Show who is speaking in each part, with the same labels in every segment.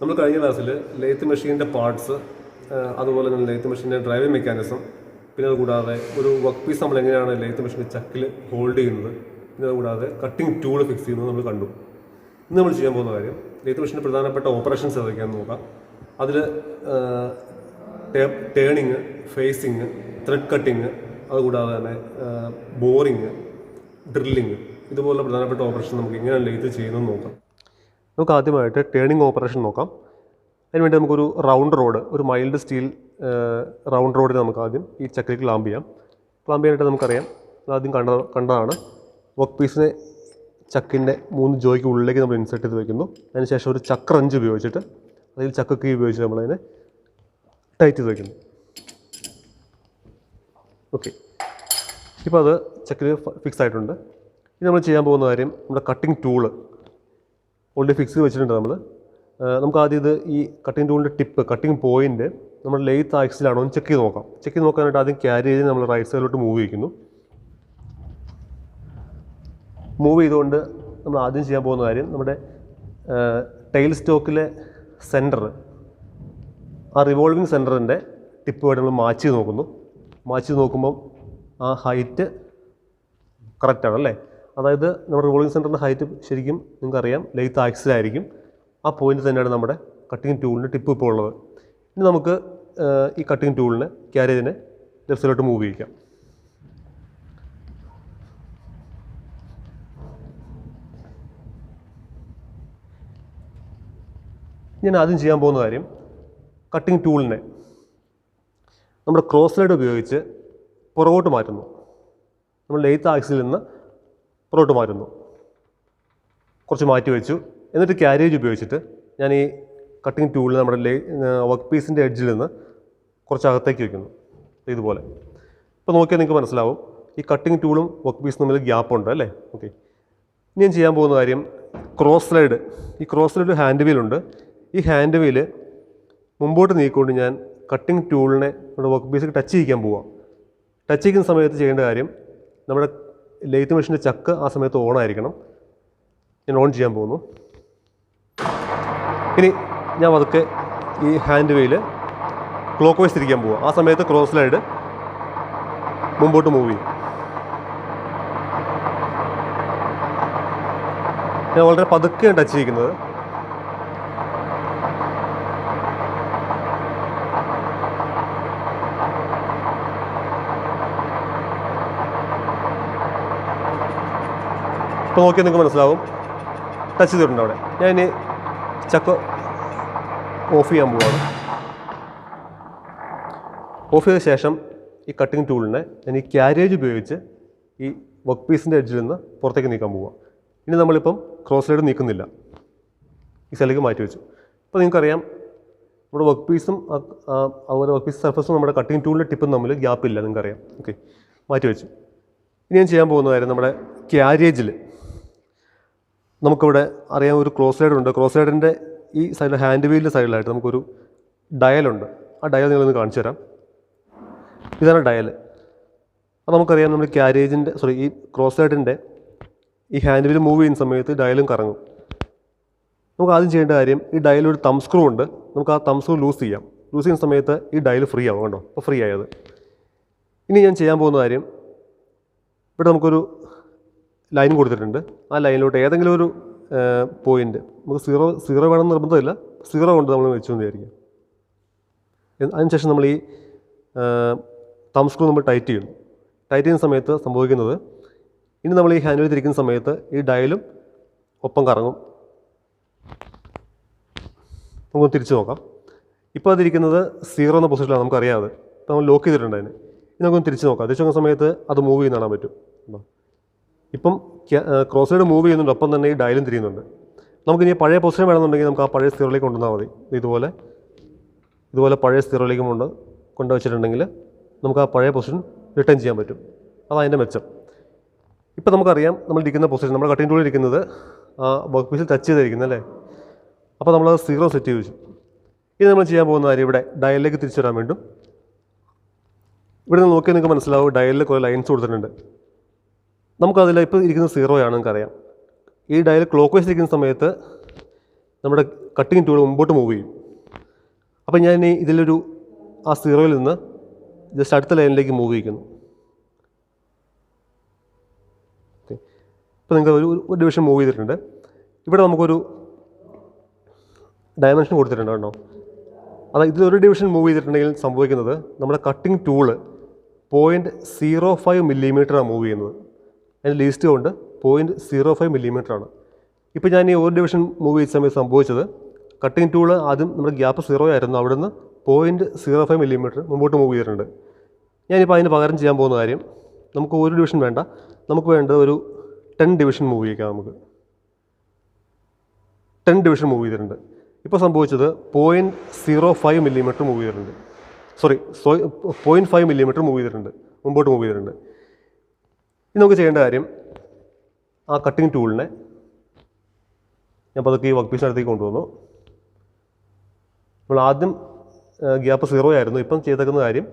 Speaker 1: നമ്മൾ കഴിഞ്ഞ ക്ലാസ്സിൽ ലെയ്ത്ത് മെഷീൻ്റെ പാർട്സ്, അതുപോലെ തന്നെ ലെയ്ത്ത് മെഷീൻ്റെ ഡ്രൈവിംഗ് മെക്കാനിസം, പിന്നെ അതുകൂടാതെ ഒരു വർക്ക് പീസ് നമ്മൾ എങ്ങനെയാണ് ലെയ്ത്ത് മെഷീൻ്റെ ചക്കിൽ ഹോൾഡ് ചെയ്യുന്നത്, പിന്നെ അതുകൂടാതെ കട്ടിംഗ് ടൂൾ ഫിക്സ് ചെയ്യുന്നത് നമ്മൾ കണ്ടു. ഇന്ന് നമ്മൾ ചെയ്യാൻ പോകുന്ന കാര്യം ലെയ്ത്ത് മെഷീൻ്റെ പ്രധാനപ്പെട്ട ഓപ്പറേഷൻസ് ഏതൊക്കെയാണെന്ന് നോക്കാം. അതിൽ ടേണിങ്, ഫേസിങ്, ത്രെഡ് കട്ടിങ്, അതുകൂടാതെ തന്നെ ബോറിങ്, ഡ്രില്ലിങ്, ഇതുപോലുള്ള പ്രധാനപ്പെട്ട ഓപ്പറേഷൻ നമുക്ക് എങ്ങനെയാണ് ലെയ്ത്ത് ചെയ്യുന്നതെന്ന് നോക്കാം. നമുക്ക് ആദ്യമായിട്ട് ടേണിങ് ഓപ്പറേഷൻ നോക്കാം. അതിനുവേണ്ടി നമുക്കൊരു റൗണ്ട് റോഡ്, ഒരു മൈൽഡ് സ്റ്റീൽ റൗണ്ട് റോഡിന് നമുക്ക് ആദ്യം ഈ ചക്കിലേക്ക് ക്ലാമ്പ് ചെയ്യാം. ക്ലാമ്പ് ചെയ്യാനായിട്ട് നമുക്കറിയാം, ആദ്യം കണ്ടതാണ് വർക്ക് പീസിനെ ചക്കിൻ്റെ 3 ജോയ്ക്ക് ഉള്ളിലേക്ക് നമ്മൾ ഇൻസെർട്ട് ചെയ്ത് വയ്ക്കുന്നു. അതിനുശേഷം ഒരു ചക്ക് റഞ്ച് ഉപയോഗിച്ചിട്ട് അതിൽ ചക്ക് കീ ഉപയോഗിച്ച് നമ്മളതിനെ ടൈറ്റ് ചെയ്ത് വയ്ക്കുന്നു. ഓക്കെ, ഇപ്പോൾ അത് ചക്കിൽ ഫിക്സ് ആയിട്ടുണ്ട്. ഇനി നമ്മൾ ചെയ്യാൻ പോകുന്ന കാര്യം, നമ്മുടെ കട്ടിംഗ് ടൂള് ഓൾറെഡി ഫിക്സ് ചെയ്ത് വെച്ചിട്ടുണ്ട്. നമുക്ക് ആദ്യം ഇത് ഈ കട്ടിംഗ് ടൂളിൻ്റെ ടിപ്പ്, കട്ടിംഗ് പോയിൻ്റ് നമ്മൾ ലെയ്ത്ത് ആക്സിലാണോ എന്ന് ചെക്ക് ചെയ്ത് നോക്കാം. ചെക്ക് ചെയ്ത് നോക്കാനായിട്ട് ആദ്യം ക്യാരി ചെയ്ത് നമ്മൾ റൈറ്റ് സൈഡിലോട്ട് മൂവ് ചെയ്യിക്കുന്നു. മൂവ് ചെയ്തുകൊണ്ട് നമ്മൾ ആദ്യം ചെയ്യാൻ പോകുന്ന കാര്യം, നമ്മുടെ ടൈൽ സ്റ്റോക്കിലെ സെൻറ്റർ, ആ റിവോൾവിങ് സെൻറ്ററിൻ്റെ ടിപ്പുമായിട്ട് നമ്മൾ മാച്ച് ചെയ്ത് നോക്കുന്നു. മാച്ച് ചെയ്ത് നോക്കുമ്പം ആ ഹൈറ്റ് കറക്റ്റാണ് അല്ലേ. അതായത് നമ്മുടെ റിവോൾവിങ് സെൻറ്ററിൻ്റെ ഹൈറ്റ് ശരിക്കും നിങ്ങൾക്കറിയാം ലെയ്ത്ത് ആക്സിലായിരിക്കും. ആ പോയിന്റ് തന്നെയാണ് നമ്മുടെ കട്ടിംഗ് ടൂളിൻ്റെ ടിപ്പ് ഇപ്പോൾ ഉള്ളത്. ഇനി നമുക്ക് ഈ കട്ടിംഗ് ടൂളിനെ ക്യാരേജിനെ ലെഫ്റ്റ് സൈഡിലോട്ട് മൂവ് ചെയ്യിക്കാം. ഞാൻ ആദ്യം ചെയ്യാൻ പോകുന്ന കാര്യം, കട്ടിംഗ് ടൂളിനെ നമ്മുടെ ക്രോസ് സ്ലൈഡ് ഉപയോഗിച്ച് പുറകോട്ട് മാറ്റുന്നു. നമ്മൾ ലെയ്ത്ത് ആക്സിൽ നിന്ന് പുറകോട്ട് മാറ്റുന്നു. കുറച്ച് മാറ്റി വെച്ചു. എന്നിട്ട് ക്യാരേജ് ഉപയോഗിച്ചിട്ട് ഞാൻ ഈ കട്ടിംഗ് ടൂളിൽ നമ്മുടെ വർക്ക് പീസിൻ്റെ എഡ്ജിൽ നിന്ന് കുറച്ച് അകത്തേക്ക് വയ്ക്കുന്നു. ഇതുപോലെ ഇപ്പോൾ നോക്കിയാൽ നിങ്ങൾക്ക് മനസ്സിലാവും ഈ കട്ടിംഗ് ടൂളും വർക്ക് പീസും തമ്മിൽ ഗ്യാപ്പുണ്ട് അല്ലേ. ഓക്കെ, ഇനി ഞാൻ ചെയ്യാൻ പോകുന്ന കാര്യം, ക്രോസ് സ്ലൈഡ്, ഈ ക്രോസ് സ്ലൈഡ് ഹാൻഡ് വീലുണ്ട്. ഈ ഹാൻഡ് വീല് മുമ്പോട്ട് നീക്കിക്കൊണ്ട് ഞാൻ കട്ടിംഗ് ടൂളിനെ നമ്മുടെ വർക്ക് പീസിൽ ടച്ച് ചെയ്യിക്കാൻ പോവാം. ടച്ച് ചെയ്യുന്ന സമയത്ത് ചെയ്യേണ്ട കാര്യം, നമ്മുടെ ലെയ്ത്ത് മെഷീൻ്റെ ചക്ക് ആ സമയത്ത് ഓൺ ആയിരിക്കണം. ഞാൻ ഓൺ ചെയ്യാൻ പോകുന്നു. ഇനി ഞാൻ പതുക്കെ ഈ ഹാൻഡ് വീല് ക്ലോക്ക് വൈസ് തിരിക്കാൻ പോവാം. ആ സമയത്ത് ക്രോസ് സ്ലൈഡ് മുമ്പോട്ട് മൂവ് ചെയ്യും. ഞാൻ വളരെ പതുക്കെയാണ് ടച്ച് ചെയ്യുന്നത്. ഇപ്പോൾ നോക്കിയാൽ നിങ്ങൾക്ക് മനസ്സിലാവും ടച്ച് ചെയ്തിട്ടുണ്ട് അവിടെ. ഞാൻ ഇനി ചക്ക് ഓഫ് ചെയ്യാൻ പോവാണ്. ഓഫ് ചെയ്ത ശേഷം ഈ കട്ടിംഗ് ടൂളിനെ ഞാൻ ഈ ക്യാരേജ് ഉപയോഗിച്ച് ഈ വർക്ക് പീസിൻ്റെ എഡ്ജിൽ നിന്ന് പുറത്തേക്ക് നീക്കാൻ പോവാം. ഇനി നമ്മളിപ്പം ക്രോസ് സൈഡ് നീക്കുന്നില്ല, ഈ സൈഡിലേക്ക് മാറ്റി വെച്ചു. അപ്പോൾ നിങ്ങൾക്കറിയാം നമ്മുടെ വർക്ക് പീസും അതുപോലെ വർക്ക് പീസ് സർഫസും നമ്മുടെ കട്ടിംഗ് ടൂളിൻ്റെ ടിപ്പും തമ്മിൽ ഗ്യാപ്പില്ല, നിങ്ങൾക്കറിയാം. ഓക്കെ, മാറ്റി വെച്ചു. ഇനി ഞാൻ ചെയ്യാൻ പോകുന്ന കാര്യം, നമ്മുടെ ക്യാരേജിൽ നമുക്കിവിടെ അറിയാം ഒരു ക്രോസ് സൈഡ് ഉണ്ട്. ക്രോസ് സൈഡിൻ്റെ ഈ സൈഡിൽ ഹാൻഡ് വീലിൻ്റെ സൈഡിലായിട്ട് നമുക്കൊരു ഡയലുണ്ട്. ആ ഡയൽ നിങ്ങളൊന്ന് കാണിച്ചു തരാം. ഇതാണ് ഡയൽ. അപ്പോൾ നമുക്കറിയാം നമ്മൾ ഈ ക്രോസ് സൈഡിൻ്റെ ഈ ഹാൻഡ് വീൽ മൂവ് ചെയ്യുന്ന സമയത്ത് ഡയലും കറങ്ങും. നമുക്ക് ആദ്യം ചെയ്യേണ്ട കാര്യം, ഈ ഡയലൊരു തം സ്ക്രൂ ഉണ്ട്. നമുക്ക് ആ തം സ്ക്രൂ ലൂസ് ചെയ്യാം. ലൂസ് ചെയ്യുന്ന സമയത്ത് ഈ ഡയൽ ഫ്രീ ആവും. കണ്ടോ, അപ്പോൾ ഫ്രീ ആയത്. ഇനി ഞാൻ ചെയ്യാൻ പോകുന്ന കാര്യം, ഇവിടെ നമുക്കൊരു ലൈൻ കൊടുത്തിട്ടുണ്ട്. ആ ലൈനിലോട്ട് ഏതെങ്കിലും ഒരു പോയിൻ്റ്, നമുക്ക് സീറോ വേണമെന്ന് നിർബന്ധമില്ല, 0 കൊണ്ട് നമ്മൾ വെച്ചുകൊണ്ട് വിചാരിക്കാം. അതിനുശേഷം നമ്മൾ ഈ തം സ്ക്രൂ നമ്മൾ ടൈറ്റ് ചെയ്യുന്നു. ടൈറ്റ് ചെയ്യുന്ന സമയത്ത് സംഭവിക്കുന്നത്, ഇനി നമ്മൾ ഈ ഹാൻഡിൽ തിരിക്കുന്ന സമയത്ത് ഈ ഡയലും ഒപ്പം കറങ്ങും. നമുക്കൊന്ന് തിരിച്ചു നോക്കാം. ഇപ്പോൾ അതിരിക്കുന്നത് 0 എന്ന പൊസിഷനിലാണ്, നമുക്കറിയാതെ. ഇപ്പോൾ നമ്മൾ ലോക്ക് ചെയ്തിട്ടുണ്ട് അതിന്. ഇനി നമുക്കൊന്ന് തിരിച്ച് നോക്കാം. തിരിച്ചു നോക്കുന്ന സമയത്ത് അത് മൂവ് ചെയ്യുന്ന കാണാൻ പറ്റും. ഇപ്പം ക്രോസ് സൈഡ് മൂവ് ചെയ്യുന്നുണ്ട്, ഒപ്പം തന്നെ ഈ ഡയലും തിരിയുന്നുണ്ട്. നമുക്കിനി പഴയ പൊസിഷൻ വേണമെന്നുണ്ടെങ്കിൽ നമുക്ക് ആ പഴയ 0ലേക്ക് കൊണ്ടുവന്നാൽ മതി. ഇതുപോലെ പഴയ 0ലേക്ക് കൊണ്ടുവച്ചിട്ടുണ്ടെങ്കിൽ നമുക്ക് ആ പഴയ പൊസിഷൻ റിട്ടേൺ ചെയ്യാൻ പറ്റും. അതതിൻ്റെ മെച്ചം. ഇപ്പം നമുക്കറിയാം നമ്മളിരിക്കുന്ന പൊസിഷൻ, നമ്മുടെ കട്ടിംഗ് ടൂളിൽ ഇരിക്കുന്നത് ആ വർക്ക് പീസിൽ ടച്ച് ചെയ്തിരിക്കുന്നത് അല്ലേ. അപ്പോൾ നമ്മളത് 0 സെറ്റ് ചെയ്ത് വെച്ചു. ഇനി നമ്മൾ ചെയ്യാൻ പോകുന്ന കാര്യം, ഇവിടെ ഡയലിലേക്ക് തിരിച്ചു വരാൻ വേണ്ടും. ഇവിടെ നിന്ന് നോക്കിയാൽ നിങ്ങൾക്ക് മനസ്സിലാവും ഡയലിൽ കുറേ ലൈൻസ് കൊടുത്തിട്ടുണ്ട്. നമുക്കതിൽ ഇപ്പോൾ ഇരിക്കുന്നത് 0 ആണ്, നിങ്ങൾക്കറിയാം. ഈ ഡയൽ ക്ലോക്ക് വൈസ് ഇരിക്കുന്ന സമയത്ത് നമ്മുടെ കട്ടിങ് ടൂൾ മുമ്പോട്ട് മൂവ് ചെയ്യും. അപ്പോൾ ഞാൻ ഇനി ഇതിലൊരു ആ സീറോയിൽ നിന്ന് ജസ്റ്റ് അടുത്ത ലൈനിലേക്ക് മൂവ് ചെയ്യിക്കുന്നു. ഇപ്പോൾ നിങ്ങൾക്ക് ഒരു ഡിവിഷൻ മൂവ് ചെയ്തിട്ടുണ്ട്. ഇവിടെ നമുക്കൊരു ഡയമെൻഷൻ കൊടുത്തിട്ടുണ്ട് കേട്ടോ. അതായത് ഇതിലൊരു ഡിവിഷൻ മൂവ് ചെയ്തിട്ടുണ്ടെങ്കിൽ സംഭവിക്കുന്നത് നമ്മുടെ കട്ടിങ് ടൂള് 0.05 മില്ലിമീറ്ററാണ് മൂവ് ചെയ്യുന്നത്. അതിൻ്റെ ലീസ്റ്റ് കൊണ്ട് 0.05 മില്ലിമീറ്ററാണ്. ഇപ്പോൾ ഞാൻ ഈ ഒരു ഡിവിഷൻ മൂവ് ചെയ്ത സമയത്ത് സംഭവിച്ചത് കട്ടിങ് ടൂള് ആദ്യം നമ്മുടെ ഗ്യാപ്പ് 0 ആയിരുന്നു, അവിടെ നിന്ന് 0.05 മില്ലിമീറ്റർ മുമ്പോട്ട് മൂവ് ചെയ്തിട്ടുണ്ട്. ഞാനിപ്പോൾ അതിന് പകരം ചെയ്യാൻ പോകുന്ന കാര്യം, നമുക്ക് ഒരു ഡിവിഷൻ വേണ്ട, നമുക്ക് വേണ്ടത് ഒരു 10 ഡിവിഷൻ മൂവ് ചെയ്യിക്കാം. നമുക്ക് 10 ഡിവിഷൻ മൂവ് ചെയ്തിട്ടുണ്ട്. ഇപ്പോൾ സംഭവിച്ചത് 0.05 മില്ലിമീറ്റർ മൂവ് ചെയ്തിട്ടുണ്ട്. 0.5 മില്ലിമീറ്റർ മൂവ് ചെയ്തിട്ടുണ്ട്, മുമ്പോട്ട് മൂവ് ചെയ്തിട്ടുണ്ട്. ഇനി നമുക്ക് ചെയ്യേണ്ട കാര്യം, ആ കട്ടിങ് ടൂളിനെ ഞാൻ പതുക്കെ ഈ വർക്ക് പീസിനടുത്തേക്ക് കൊണ്ടുവന്നു. നമ്മൾ ആദ്യം ഗ്യാപ്പ് 0 ആയിരുന്നു. ഇപ്പം ചെയ്തേക്കുന്ന കാര്യം,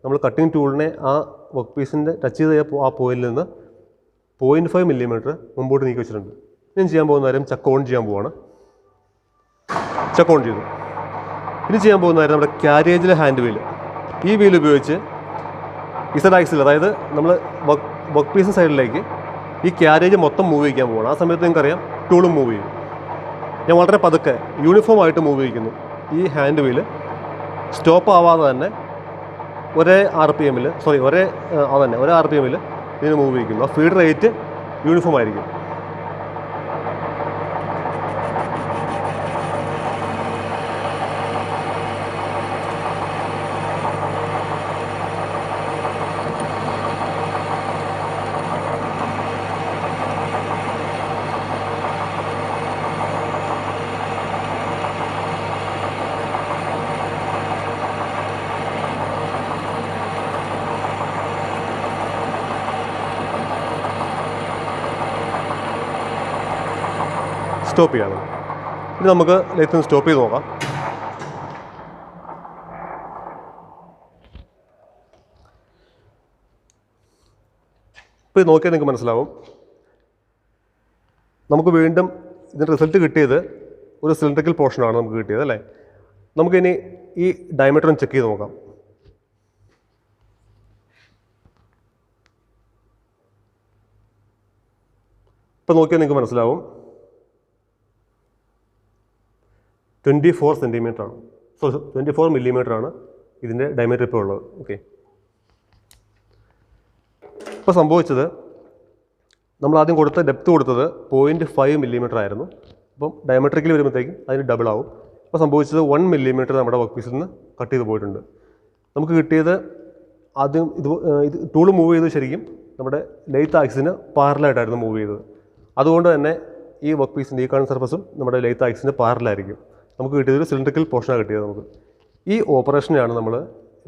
Speaker 1: നമ്മൾ കട്ടിങ് ടൂളിനെ ആ വർക്ക് പീസിൻ്റെ ടച്ച് ചെയ്ത ആ പോയിന്റിൽ നിന്ന് 0.5 മില്ലിമീറ്റർ മുമ്പോട്ട് നീക്കി വെച്ചിട്ടുണ്ട്. ഞാൻ ചെയ്യാൻ പോകുന്ന കാര്യം ചക്ക് ഓൺ ചെയ്യാൻ പോവാണ്. ചക്ക് ഓൺ ചെയ്തു. ഇനി ചെയ്യാൻ പോകുന്ന കാര്യം, നമ്മുടെ ക്യാരേജിലെ ഹാൻഡ് വീൽ, ഈ വീൽ ഉപയോഗിച്ച് ഇസഡ് ആക്സിൽ, അതായത് നമ്മൾ വർക്ക് പീസ് സൈഡിലേക്ക് ഈ ക്യാരേജ് മൊത്തം മൂവ് ചെയ്യിക്കാൻ പോകണം. ആ സമയത്ത് നിങ്ങൾക്കറിയാം ടൂളും മൂവ് ചെയ്യും. ഞാൻ വളരെ പതുക്കെ യൂണിഫോം ആയിട്ട് മൂവ് ചെയ്യിക്കുന്നു. ഈ ഹാൻഡ് വീൽ സ്റ്റോപ്പ് ആവാതെ തന്നെ ഒരേ RPM ഒരേ RPM ഇതിന് മൂവ് ചെയ്യിക്കുന്നു. ആ ഫീഡ് റേറ്റ് യൂണിഫോം ആയിരിക്കും. സ്റ്റോപ്പ് ചെയ്യണം. ഇനി നമുക്ക് ലെയ്ത്ത് സ്റ്റോപ്പ് ചെയ്ത് നോക്കാം. ഇപ്പോൾ ഇത് നോക്കിയാൽ നിങ്ങൾക്ക് മനസ്സിലാവും, നമുക്ക് വീണ്ടും ഇതിൻ്റെ റിസൾട്ട് കിട്ടിയത് ഒരു സിലിണ്ടറിക്കൽ പോർഷനാണ് നമുക്ക് കിട്ടിയത്, അല്ലേ? നമുക്കിനി ഈ ഡയമീറ്റർ ഒന്ന് ചെക്ക് ചെയ്ത് നോക്കാം. ഇപ്പോൾ നോക്കിയാൽ നിങ്ങൾക്ക് മനസ്സിലാവും 24 സെൻറ്റിമീറ്ററാണ്, 24 മില്ലിമീറ്ററാണ് ഇതിൻ്റെ ഡയമീറ്റർ ഇപ്പോൾ ഉള്ളത്. ഓക്കെ, ഇപ്പോൾ സംഭവിച്ചത്, നമ്മൾ ആദ്യം കൊടുത്ത ഡെപ്ത് കൊടുത്തത് 0.5 മില്ലിമീറ്റർ ആയിരുന്നു. അപ്പം ഡയമീറ്ററിക്കൽ വരുമ്പോഴത്തേക്കും അതിന് ഡബിൾ ആവും. ഇപ്പോൾ സംഭവിച്ചത് 1 മില്ലിമീറ്റർ നമ്മുടെ വർക്ക് പീസിൽ നിന്ന് കട്ട് ചെയ്ത് പോയിട്ടുണ്ട്. നമുക്ക് കിട്ടിയത് ആദ്യം ഇത് ടൂൾ മൂവ് ചെയ്ത് ശരിക്കും നമ്മുടെ ലെയ്ത്ത് ആക്സിന് പാരലായിട്ടായിരുന്നു മൂവ് ചെയ്തത്. അതുകൊണ്ട് തന്നെ ഈ വർക്ക് പീസിൻ്റെ ഈ കാണുന്ന സർഫസും നമ്മുടെ ലെയ്ത്ത് ആക്സിന് പാരലായിരിക്കും. നമുക്ക് കിട്ടിയത് ഒരു സിലിണ്ടറിക്കൽ പോർഷനാണ് കിട്ടിയത് നമുക്ക്. ഈ ഓപ്പറേഷനെയാണ് നമ്മൾ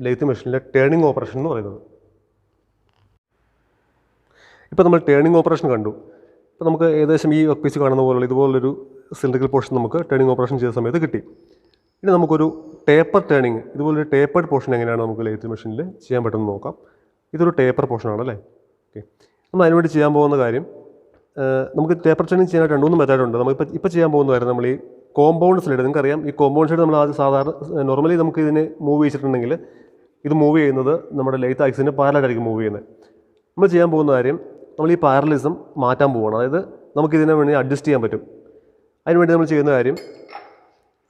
Speaker 1: ലെയ്ത്ത് മെഷീനിലെ ടേണിംഗ് ഓപ്പറേഷൻ എന്ന് പറയുന്നത്. ഇപ്പോൾ നമ്മൾ ടേണിംഗ് ഓപ്പറേഷൻ കണ്ടു. ഇപ്പോൾ നമുക്ക് ഏകദേശം ഈ വർക്ക് പീസ് കാണുന്ന പോലുള്ള ഇതുപോലൊരു സിലിണ്ടറിക്കൽ പോർഷൻ നമുക്ക് ടേണിംഗ് ഓപ്പറേഷൻ ചെയ്ത സമയത്ത് കിട്ടി. ഇനി നമുക്കൊരു ടേപ്പർ ടേണിംഗ്, ഇതുപോലൊരു ടേപ്പേർഡ് പോർഷൻ എങ്ങനെയാണ് നമുക്ക് ലെയ്ത്ത് മെഷീനിൽ ചെയ്യാൻ പറ്റുമെന്ന് നോക്കാം. ഇതൊരു ടേപ്പർ പോർഷനാണ്, അല്ലേ? ഓക്കെ, നമ്മൾ അതിനുവേണ്ടി ചെയ്യാൻ പോകുന്ന കാര്യം, നമുക്ക് ടേപ്പർ ടേണിംഗ് ചെയ്യാനായിട്ട് 2-3 മെത്തേഡുണ്ട്. ഇപ്പോൾ ചെയ്യാൻ പോകുന്ന കാര്യം, നമ്മൾ ഈ കോമ്പൗണ്ട് സ്ലൈഡ്, നിങ്ങൾക്കറിയാം ഈ കോമ്പൗണ്ട് സ്ലൈഡ് നമ്മൾ ആദ്യം സാധാരണ നോർമലി നമുക്ക് ഇതിനെ മൂവ് ചെയ്തിട്ടുണ്ടെങ്കിൽ ഇത് മൂവ് ചെയ്യുന്നത് നമ്മുടെ ലെയ്ത്ത് ആക്സിന് പാരലായിട്ടായിരിക്കും മൂവ് ചെയ്യുന്നത്. നമ്മൾ ചെയ്യാൻ പോകുന്ന കാര്യം, നമ്മൾ ഈ പാരലിസം മാറ്റാൻ പോവുകയാണ്. അതായത് നമുക്കിതിനെ വേണ്ടി അഡ്ജസ്റ്റ് ചെയ്യാൻ പറ്റും. അതിനുവേണ്ടി നമ്മൾ ചെയ്യുന്ന കാര്യം,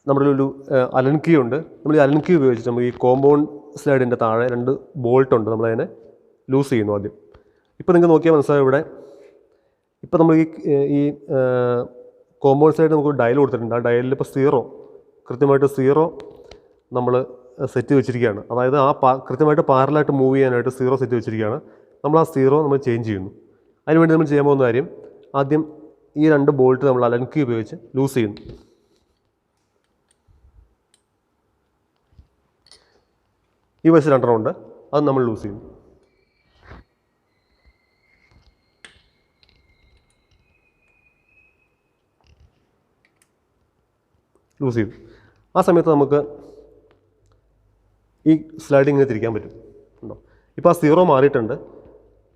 Speaker 1: നമ്മുടെ ഒരു അലൻ കീ ഉണ്ട്. നമ്മൾ ഈ അലൻ കീ ഉപയോഗിച്ചിട്ട് നമുക്ക് ഈ കോമ്പൗണ്ട് സ്ലൈഡിൻ്റെ താഴെ 2 ബോൾട്ട് ഉണ്ട്, നമ്മളതിനെ ലൂസ് ചെയ്യുന്നു ആദ്യം. ഇപ്പോൾ നിങ്ങൾക്ക് നോക്കിയാൽ മനസ്സിലാവും, ഇവിടെ ഇപ്പോൾ നമ്മൾ ഈ കോമ്പൗണ്ട് സൈഡ് നമുക്ക് ഡയൽ കൊടുത്തിട്ടുണ്ട്. ആ ഡയലിൽ ഇപ്പോൾ 0 കൃത്യമായിട്ട് 0 നമ്മൾ സെറ്റ് വെച്ചിരിക്കുകയാണ്. അതായത് കൃത്യമായിട്ട് പാരലായിട്ട് മൂവ് ചെയ്യാനായിട്ട് 0 സെറ്റ് വെച്ചിരിക്കുകയാണ്. നമ്മൾ ആ 0 നമ്മൾ ചേഞ്ച് ചെയ്യുന്നു. അതിനുവേണ്ടി നമ്മൾ ചെയ്യാൻ പോകുന്ന കാര്യം, ആദ്യം ഈ 2 ബോൾട്ട് നമ്മൾ അലൻ കീ ഉപയോഗിച്ച് ലൂസ് ചെയ്യുന്നു. ഈ വശത്ത് 2 ഉണ്ട്, അത് നമ്മൾ ലൂസ് ചെയ്യുന്നു. ലൂസ് ചെയ്തു. ആ സമയത്ത് നമുക്ക് ഈ സ്ലൈഡിങ്ങിനെ തിരിക്കാൻ പറ്റും. ഉണ്ടോ? ഇപ്പോൾ ആ 0 മാറിയിട്ടുണ്ട്.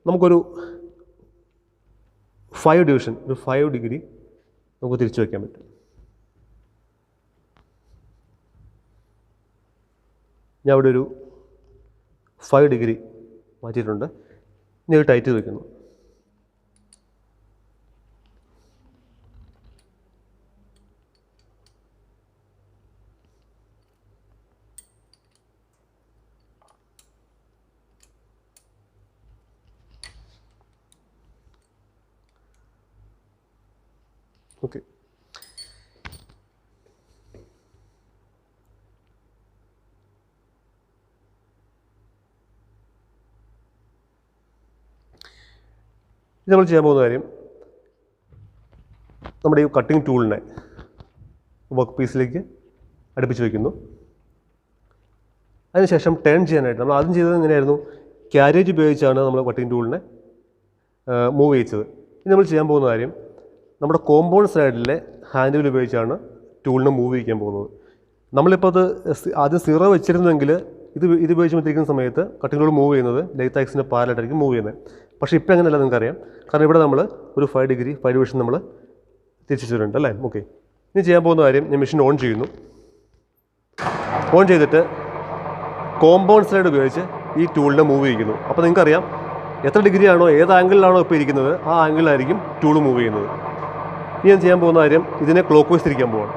Speaker 1: നമുക്കൊരു 5 ഡിവിഷൻ, ഒരു 5 ഡിഗ്രി നമുക്ക് തിരിച്ചു വയ്ക്കാൻ പറ്റും. ഞാൻ ഇവിടെ ഒരു 5 ഡിഗ്രി മാറ്റിയിട്ടുണ്ട്. ഇനി അത് ടൈറ്റ് ചെയ്ത് വയ്ക്കുന്നു. ഓക്കെ, ഇത് നമ്മൾ ചെയ്യാൻ പോകുന്ന കാര്യം, നമ്മുടെ ഈ കട്ടിംഗ് ടൂളിനെ വർക്ക് പീസിലേക്ക് അടുപ്പിച്ച് വയ്ക്കുന്നു. അതിനുശേഷം ടേൺ ചെയ്യാനായിട്ട് നമ്മൾ ആദ്യം ചെയ്തത് എങ്ങനെയായിരുന്നു, ക്യാരേജ് ഉപയോഗിച്ചാണ് നമ്മൾ കട്ടിംഗ് ടൂളിനെ മൂവ് ചെയ്യിച്ചത്. ഇനി നമ്മൾ ചെയ്യാൻ പോകുന്ന കാര്യം, നമ്മുടെ കോമ്പൗണ്ട് സൈഡിലെ ഹാൻഡ് വീൽ ഉപയോഗിച്ചാണ് ടൂളിനെ മൂവ് ചെയ്യിക്കാൻ പോകുന്നത്. നമ്മളിപ്പോൾ അത് ആദ്യം 0 വെച്ചിരുന്നെങ്കിൽ ഇത് ഉപയോഗിച്ചുകൊണ്ടിരിക്കുന്ന സമയത്ത് കട്ടിംഗ് ടൂൾ മൂവ് ചെയ്യുന്നത് ലെയ്ത്ത് ആക്സിൻ്റെ പാരലായിട്ടായിരിക്കും മൂവ് ചെയ്യുന്നത്. പക്ഷേ ഇപ്പോൾ അങ്ങനെയല്ല, നിങ്ങൾക്കറിയാം. കാരണം ഇവിടെ നമ്മൾ ഒരു 5 ഡിഗ്രി 5 ഡിവിഷൻ നമ്മൾ തിരിച്ചിട്ടുണ്ട് അല്ലേ. ഓക്കെ, ഇനി ചെയ്യാൻ പോകുന്ന കാര്യം, ഞാൻ മെഷീൻ ഓൺ ചെയ്യുന്നു. ഓൺ ചെയ്തിട്ട് കോമ്പൗണ്ട് സൈഡ് ഉപയോഗിച്ച് ഈ ടൂളിനെ മൂവ് ചെയ്യിക്കുന്നു. അപ്പോൾ നിങ്ങൾക്കറിയാം എത്ര ഡിഗ്രിയാണോ, ഏത് ആംഗിളിലാണോ ഇപ്പോൾ ഇരിക്കുന്നത്, ആ ആംഗിളിലായിരിക്കും ടൂൾ മൂവ് ചെയ്യുന്നത്. ഇനി ഞാൻ ചെയ്യാൻ പോകുന്ന കാര്യം, ഇതിനെ ക്ലോക്ക് വൈസ് തിരിക്കാൻ പോവാണ്.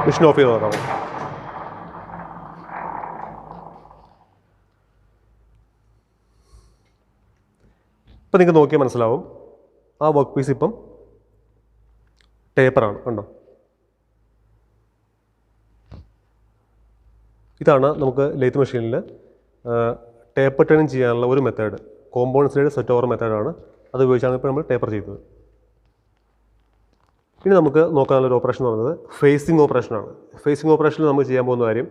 Speaker 1: മെഷീൻ ഓഫ് ചെയ്ത് നോക്കാം. ഇപ്പം നിങ്ങൾക്ക് നോക്കിയാൽ മനസ്സിലാവും, ആ വർക്ക് പീസ് ഇപ്പം ടേപ്പറാണ്. കണ്ടോ, ഇതാണ് നമുക്ക് ലെയ്ത്ത് മെഷീനിൽ ടേപ്പർ ടേണിങ് ചെയ്യാനുള്ള ഒരു method. Compound side set over മെത്തേഡാണ്. അത് ഉപയോഗിച്ചാണ് ഇപ്പോൾ നമ്മൾ ടേപ്പർ ചെയ്തത്. ഇനി നമുക്ക് നോക്കാനുള്ളൊരു ഓപ്പറേഷൻ എന്ന് പറയുന്നത് ഫേസിങ് ഓപ്പറേഷനാണ്. ഫേസിങ് ഓപ്പറേഷനിൽ നമുക്ക് ചെയ്യാൻ പോകുന്ന കാര്യം,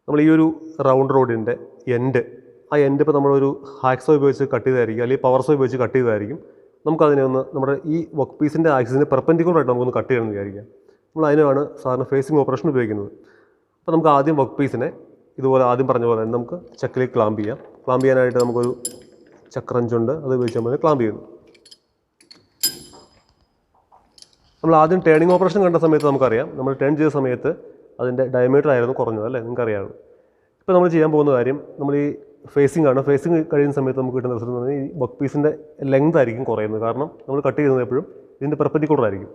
Speaker 1: നമ്മൾ ഈ ഒരു റൗണ്ട് റോഡിൻ്റെ എൻഡ്, ആ എൻഡ് ഇപ്പോൾ നമ്മളൊരു ഹാക്സോ ഉപയോഗിച്ച് കട്ട് ചെയ്തായിരിക്കും, അല്ലെങ്കിൽ പവർ സോ ഉപയോഗിച്ച് കട്ട് ചെയ്തായിരിക്കും. നമുക്കതിനെ ഒന്ന് നമ്മുടെ ഈ വർക്ക് പീസിൻ്റെ ആക്സിസിന് പെർപെൻഡിക്കുലറായിട്ട് നമുക്കൊന്ന് കട്ട് ചെയ്യണമെന്ന് വിചാരിക്കാം. നമ്മൾ അതിനാണ് സാധാരണ ഫേസിങ് ഓപ്പറേഷൻ ഉപയോഗിക്കുന്നത്. അപ്പോൾ നമുക്ക് ആദ്യം വർക്ക് പീസിനെ ഇതുപോലെ ആദ്യം പറഞ്ഞ പോലെ തന്നെ നമുക്ക് ചക്കിലേക്ക് ക്ലാമ്പ് ചെയ്യാം. ക്ലാമ്പ് ചെയ്യാനായിട്ട് നമുക്കൊരു ചക്രഞ്ചുണ്ട്, അത് ഉപയോഗിച്ച് നമ്മൾ ക്ലാമ്പ് ചെയ്യുന്നു. നമ്മൾ ആദ്യം ടേണിങ് ഓപ്പറേഷൻ കണ്ട സമയത്ത് നമുക്കറിയാം, നമ്മൾ ടേൺ ചെയ്ത സമയത്ത് അതിൻ്റെ ഡയമീറ്റർ ആയിരുന്നു കുറഞ്ഞത് അല്ലേ, നിങ്ങൾക്കറിയാം. ഇപ്പോൾ നമ്മൾ ചെയ്യാൻ പോകുന്ന കാര്യം, നമ്മൾ ഈ ഫേസിംഗ് ആണ്. ഫേസിംഗ് കഴിയുന്ന സമയത്ത് നമുക്ക് കിട്ടുന്ന റിസൾട്ട് എന്ന് പറഞ്ഞാൽ ഈ വർക്ക് പീസിൻ്റെ ലെങ്ത് ആയിരിക്കും കുറയുന്നത്. കാരണം നമ്മൾ കട്ട് ചെയ്യുന്നത് എപ്പോഴും ഇതിൻ്റെ പെർപെൻഡിക്കുലർ ആയിരിക്കും.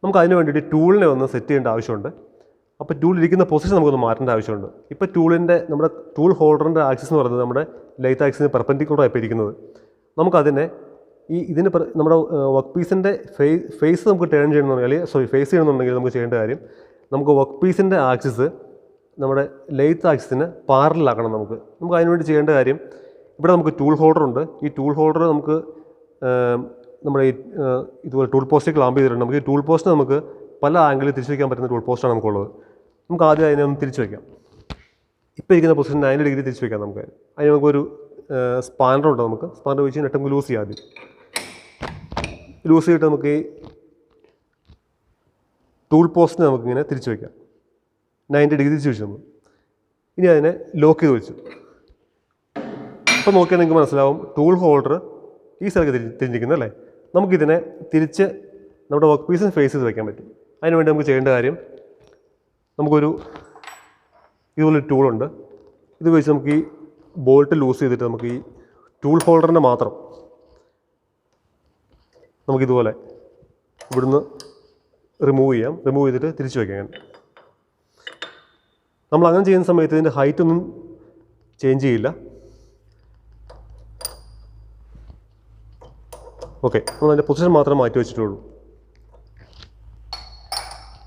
Speaker 1: നമുക്ക് അതിന് വേണ്ടിയിട്ട് ടൂളിനെ ഒന്ന് സെറ്റ് ചെയ്യേണ്ട ആവശ്യമുണ്ട്. അപ്പോൾ ടൂൾ ഇരിക്കുന്ന പൊസിഷൻ നമുക്കൊന്ന് മാറ്റേണ്ട ആവശ്യമുണ്ട്. ഇപ്പോൾ ടൂളിൻ്റെ നമ്മുടെ ടൂൾ ഹോൾഡറിൻ്റെ ആക്സിസ് എന്ന് പറയുന്നത് നമ്മുടെ ലെയ്ത്ത് ആക്സിന് പെർപെൻഡിക്കുലർ ആയിപ്പോൾ ഇരിക്കുന്നത്. നമുക്കതിനെ ഇതിന് നമ്മുടെ വർക്ക് പീസിൻ്റെ ഫേസ് നമുക്ക് ടേൺ ചെയ്യണമെന്നുണ്ടെങ്കിൽ ഫേസ് ചെയ്യണമെന്നുണ്ടെങ്കിൽ നമുക്ക് ചെയ്യേണ്ട കാര്യം, നമുക്ക് വർക്ക് പീസിൻ്റെ ആക്സിസ് നമ്മുടെ ലെയ്ത്ത് ആക്സിന് പാരലാക്കണം. നമുക്ക് അതിനുവേണ്ടി ചെയ്യേണ്ട കാര്യം, ഇവിടെ നമുക്ക് ടൂൾ ഹോൾഡർ ഉണ്ട്. ഈ ടൂൾ ഹോൾഡർ നമുക്ക് നമ്മുടെ ഈ ഇതുപോലെ ടൂൾ പോസ്റ്റ് ക്ലാമ്പ് ചെയ്തിട്ടുണ്ട്. നമുക്ക് ഈ ടൂൾ പോസ്റ്റ് നമുക്ക് പല ആംഗിളിൽ തിരിച്ചു വയ്ക്കാൻ പറ്റുന്ന ടൂൾ പോസ്റ്റാണ് നമുക്കുള്ളത്. നമുക്ക് ആദ്യം അതിനെ ഒന്ന് തിരിച്ചു വയ്ക്കാം. ഇപ്പോൾ ഇരിക്കുന്ന പൊസിഷൻ 90 ഡിഗ്രി തിരിച്ചു വയ്ക്കാം. അതിന് നമുക്കൊരു സ്പാനറുണ്ട്. നമുക്ക് സ്പാനർ വെച്ച് നെറ്റ് നമുക്ക് ലൂസ് ചെയ്യാം. ആദ്യം ലൂസ് ചെയ്തിട്ട് നമുക്ക് ഈ ടൂൾ പോസ്റ്റിനെ നമുക്കിങ്ങനെ തിരിച്ചു വയ്ക്കാം. 90 ഡിഗ്രി തിരിച്ച് വെച്ചു നമ്മൾ. ഇനി അതിനെ ലോക്ക് ചെയ്ത് വെച്ചു. ഇപ്പോൾ നോക്കിയാൽ നിങ്ങൾക്ക് മനസ്സിലാവും, ടൂൾ ഹോൾഡർ ഈ സ്ഥലത്ത് തിരിഞ്ഞിരിക്കുന്നത് അല്ലേ. നമുക്കിതിനെ തിരിച്ച് നമ്മുടെ വർക്ക് പീസിന് ഫേസ് ചെയ്ത് വയ്ക്കാൻ പറ്റും. അതിനുവേണ്ടി നമുക്ക് ചെയ്യേണ്ട കാര്യം, നമുക്കൊരു ഇതുപോലൊരു ടൂളുണ്ട്. ഇത് വെച്ച് നമുക്ക് ഈ ബോൾട്ട് ലൂസ് ചെയ്തിട്ട് നമുക്ക് ഈ ടൂൾ ഹോൾഡറിൻ്റെ മാത്രം നമുക്കിതുപോലെ ഇവിടുന്ന് റിമൂവ് ചെയ്യാം. റിമൂവ് ചെയ്തിട്ട് തിരിച്ചു വയ്ക്കാം. നമ്മൾ അങ്ങനെ ചെയ്യുന്ന സമയത്ത് ഇതിൻ്റെ ഹൈറ്റ് ഒന്നും ചേഞ്ച് ചെയ്യില്ല. ഓക്കെ, നമ്മൾ അതിൻ്റെ പൊസിഷൻ മാത്രം മാറ്റി വെച്ചിട്ടുള്ളൂ.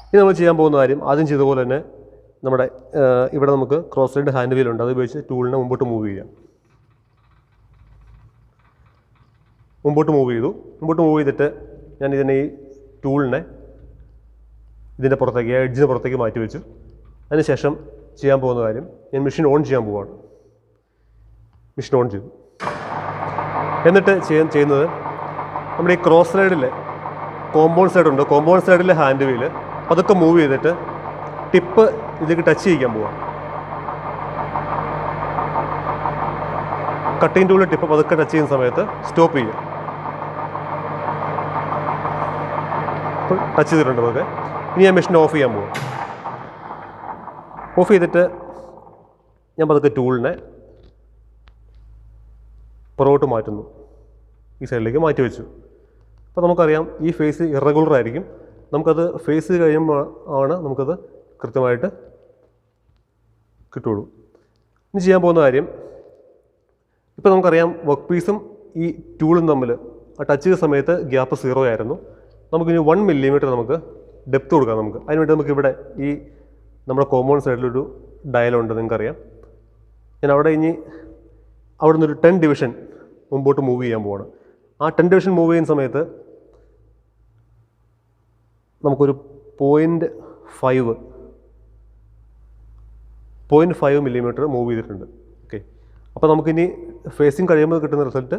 Speaker 1: ഇനി നമ്മൾ ചെയ്യാൻ പോകുന്ന കാര്യം, ആദ്യം ചെയ്ത പോലെ തന്നെ നമ്മുടെ ഇവിടെ നമുക്ക് ക്രോസ് സൈഡ് ഹാൻഡ് വീലുണ്ട്. അത് ഉപയോഗിച്ച് ടൂളിനെ മുമ്പോട്ട് മൂവ് ചെയ്യാം. മുമ്പോട്ട് മൂവ് ചെയ്തിട്ട് ഞാൻ ഇതിനെ ഈ ടൂളിനെ ഇതിൻ്റെ പുറത്തേക്ക്, എഡ്ജിന് പുറത്തേക്ക് മാറ്റി വെച്ചു. അതിനുശേഷം ചെയ്യാൻ പോകുന്ന കാര്യം, ഞാൻ മെഷീൻ ഓൺ ചെയ്യാൻ പോവുകയാണ്. മെഷീൻ ഓൺ ചെയ്തു. എന്നിട്ട് ചെയ്യുന്നത് നമ്മുടെ ഈ ക്രോസ് സൈഡിൽ കോമ്പൗണ്ട് സൈഡ് ഉണ്ട്. കോമ്പൗണ്ട് സൈഡിലെ ഹാൻഡ് വീല് അതൊക്കെ മൂവ് ചെയ്തിട്ട് ടിപ്പ് ഇതിലേക്ക് ടച്ച് ചെയ്യിക്കാൻ പോവാം. കട്ടിങ് ടൂളിൽ ടിപ്പ് പതുക്കെ ടച്ച് ചെയ്യുന്ന സമയത്ത് സ്റ്റോപ്പ് ചെയ്യും. ഇപ്പോൾ ടച്ച് ചെയ്തിട്ടുണ്ട് പതുക്കെ. ഇനി ഞാൻ മെഷീൻ ഓഫ് ചെയ്യാൻ പോകും. ഓഫ് ചെയ്തിട്ട് ഞാൻ പതുക്കെ ടൂളിനെ പുറകോട്ട് മാറ്റുന്നു. ഈ സൈഡിലേക്ക് മാറ്റി വെച്ചു. അപ്പോൾ നമുക്കറിയാം ഈ ഫേസ് ഇറഗുലർ ആയിരിക്കും. നമുക്കത് ഫേസ് കഴിയുമ്പോൾ ആണ് നമുക്കത് കൃത്യമായിട്ട് കിട്ടുള്ളൂ. ഇനി ചെയ്യാൻ പോകുന്ന കാര്യം, ഇപ്പോൾ നമുക്കറിയാം വർക്ക് പീസും ഈ ടൂളും തമ്മിൽ ആ ടച്ച് ചെയ്ത സമയത്ത് ഗ്യാപ്പ് 0 ആയിരുന്നു. നമുക്കിനി 1 മില്ലിമീറ്റർ നമുക്ക് ഡെപ്ത് കൊടുക്കാം. അതിനുവേണ്ടി നമുക്കിവിടെ ഈ നമ്മുടെ കോമ്പൗണ്ട് സൈഡിലൊരു ഡയലുണ്ട്, നിങ്ങൾക്കറിയാം. ഞാൻ അവിടെ നിന്നൊരു 10 ഡിവിഷൻ മുമ്പോട്ട് മൂവ് ചെയ്യാൻ പോവാണ്. ആ 10 ഡിവിഷൻ മൂവ് ചെയ്യുന്ന സമയത്ത് നമുക്കൊരു 0.5 മില്ലിമീറ്റർ മൂവ് ചെയ്തിട്ടുണ്ട്. ഓക്കെ, അപ്പോൾ നമുക്കിനി ഫേസിങ് കഴിയുമ്പോൾ കിട്ടുന്ന റിസൾട്ട്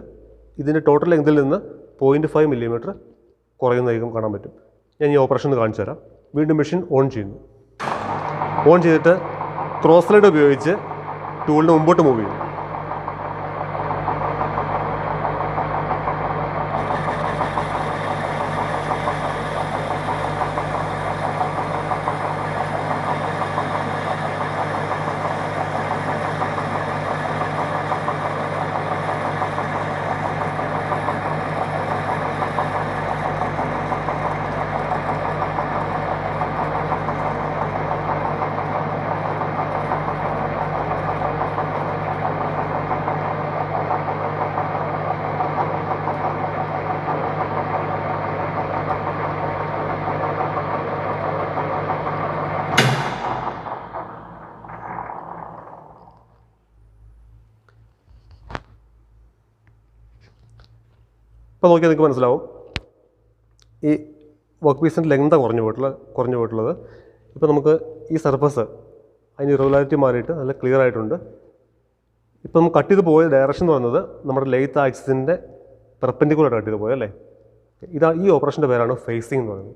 Speaker 1: ഇതിൻ്റെ ടോട്ടൽ ലെങ്തിൽ നിന്ന് 0.5 മില്ലിമീറ്റർ കുറയുന്നതായിരിക്കും കാണാൻ പറ്റും. ഞാൻ ഈ ഓപ്പറേഷൻ കാണിച്ചു തരാം. വീണ്ടും മെഷീൻ ഓൺ ചെയ്യുന്നു. ഓൺ ചെയ്തിട്ട് ക്രോസ് സ്ലൈഡ് ഉപയോഗിച്ച് ടൂളിന് മുമ്പോട്ട് മൂവ് ചെയ്യും. ഇപ്പോൾ നോക്കിയാൽ നിങ്ങൾക്ക് മനസ്സിലാവും ഈ വർക്ക് പീസിൻ്റെ ലെങ്താണ് കുറഞ്ഞു പോയിട്ടുള്ളത്. ഇപ്പോൾ നമുക്ക് ഈ സർഫസ് അതിന് ഇറഗുലാരിറ്റി മാറിയിട്ട് നല്ല ക്ലിയർ ആയിട്ടുണ്ട്. ഇപ്പോൾ നമുക്ക് കട്ട് ചെയ്ത് പോയ ഡയറക്ഷൻ എന്ന് പറയുന്നത് നമ്മുടെ ലെയ്ത്ത് ആക്സിസിൻ്റെ പെർപെൻഡിക്കുലർ കട്ട് ചെയ്ത് പോയല്ലേ. ഈ ഓപ്പറേഷൻ്റെ പേരാണ് ഫേസിംഗ് എന്ന് പറയുന്നത്.